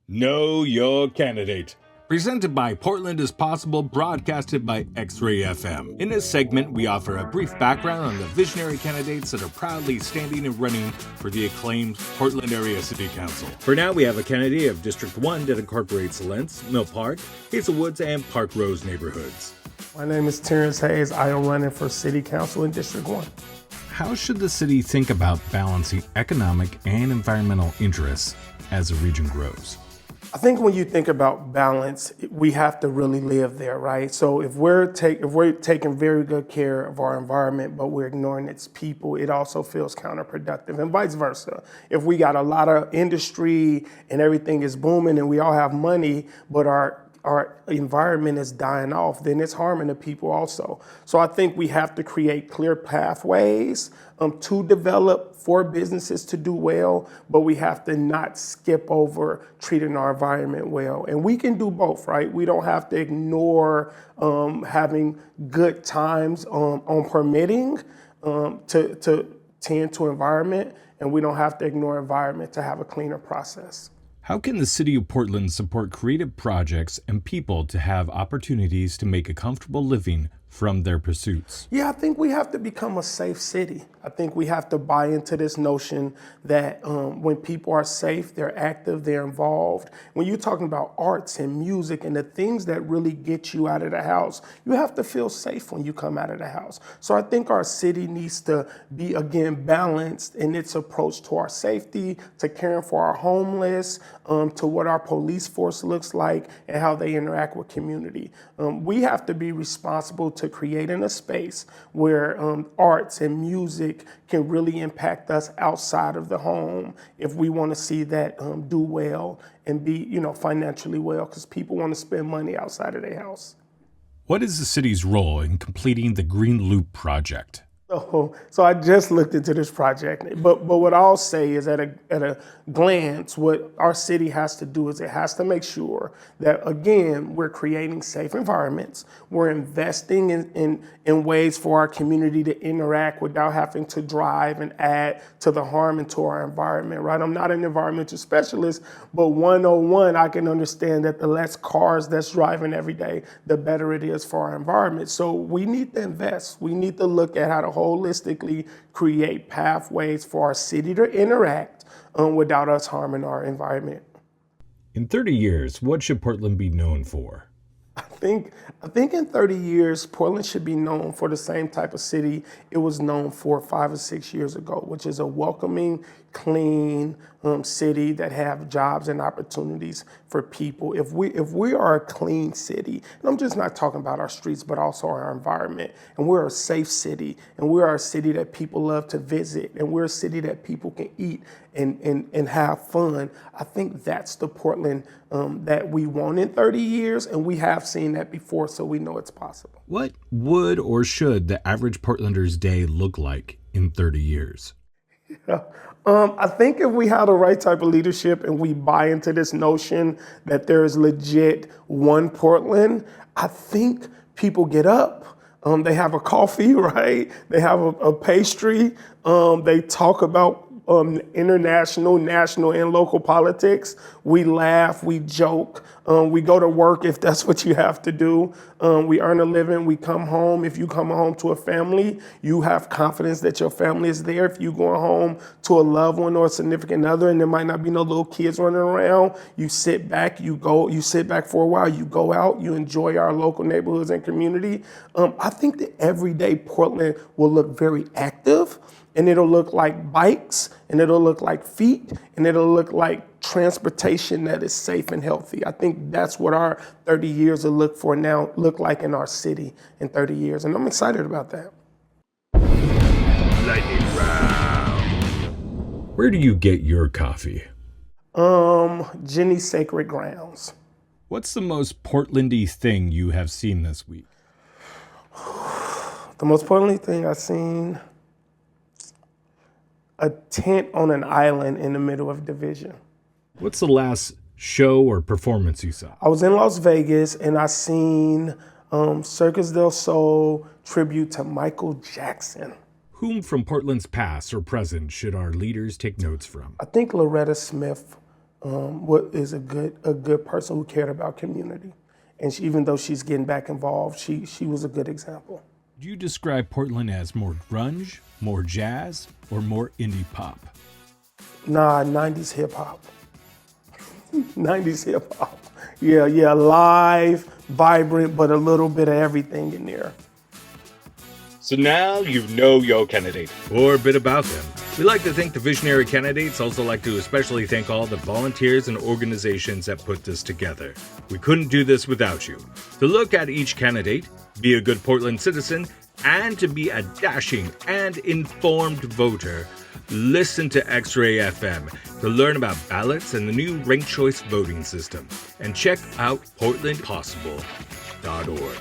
Know Your Candidate. Presented by Portland is Possible, broadcasted by XRAY FM. In this segment, we offer a brief background on the visionary candidates that are proudly standing and running for the acclaimed Portland Area City Council. For now, we have a candidate of District 1 that incorporates Lentz, Mill Park, Hazelwoods, and Park Rose neighborhoods. My name is Terrence. I am running for City Council in District 1. How should the city think about balancing economic and environmental interests as the region grows? I think when you think about balance, we have to really live there, right? So if we're taking very good care of our environment, but we're ignoring its people, it also feels counterproductive, and vice versa. If we got a lot of industry and everything is booming and we all have money, but our environment is dying off, then it's harming the people also. So I think we have to create clear pathways to develop for businesses to do well, but we have to not skip over treating our environment well. And we can do both, right? We don't have to ignore having good times on permitting to tend to environment, and we don't have to ignore environment to have a cleaner process. How can the City of Portland support creative projects and people to have opportunities to make a comfortable living from their pursuits? Yeah, I think we have to become a safe city. I think we have to buy into this notion that when people are safe, they're active, they're involved. When you're talking about arts and music and the things that really get you out of the house, you have to feel safe when you come out of the house. So I think our city needs to be, again, balanced in its approach to our safety, to caring for our homeless, to what our police force looks like and how they interact with community. We have to be responsible to creating a space where arts and music can really impact us outside of the home if we want to see that do well and be, financially well, because people want to spend money outside of their house. What is the city's role in completing the Green Loop project? So I just looked into this project, but what I'll say is at a glance, what our city has to do is it has to make sure that, again, we're creating safe environments, we're investing in ways for our community to interact without having to drive and add to the harm into our environment, right? I'm not an environmental specialist, but 101, I can understand that the less cars that's driving every day, the better it is for our environment. So we need to invest. We need to look at how to holistically create pathways for our city to interact without us harming our environment. In 30 years, what should Portland be known for? I think in 30 years, Portland should be known for the same type of city it was known for 5 or 6 years ago, which is a welcoming, clean city that have jobs and opportunities for people. If we are a clean city, and I'm just not talking about our streets, but also our environment, and we're a safe city, and we're a city that people love to visit, and we're a city that people can eat and have fun, I think that's the Portland that we want in 30 years, and we have seen that before, so we know it's possible. What would or should the average Portlander's day look like in 30 years? I think if we have the right type of leadership and we buy into this notion that there is legit one Portland, I think people get up. They have a coffee, right? They have a pastry. They talk about international, national, and local politics. We laugh, we joke, we go to work if that's what you have to do. We earn a living, we come home. If you come home to a family, you have confidence that your family is there. If you go home to a loved one or a significant other and there might not be no little kids running around, you sit back for a while, you go out, you enjoy our local neighborhoods and community. I think that everyday Portland will look very active. And it'll look like bikes, and it'll look like feet, and it'll look like transportation that is safe and healthy. I think that's what our 30 years will look like in our city in 30 years. And I'm excited about that. Lightning round. Where do you get your coffee? Jenny's Sacred Grounds. What's the most Portlandy thing you have seen this week? The most Portlandy thing I've seen, a tent on an island in the middle of Division. What's the last show or performance you saw? I was in Las Vegas and I seen Circus del Sol tribute to Michael Jackson. Whom from Portland's past or present should our leaders take notes from? I think Loretta Smith what is a good person who cared about community. And even though she's getting back involved, she was a good example. Do you describe Portland as more grunge, more jazz, or more indie pop? Nah, 90s hip hop. 90s hip hop. Yeah, live, vibrant, but a little bit of everything in there. So now you know your candidate, or a bit about them. We like to thank the visionary candidates, also like to especially thank all the volunteers and organizations that put this together. We couldn't do this without you. To look at each candidate, be a good Portland citizen, and to be a dashing and informed voter, listen to XRAY FM to learn about ballots and the new ranked choice voting system. And check out portlandpossible.org.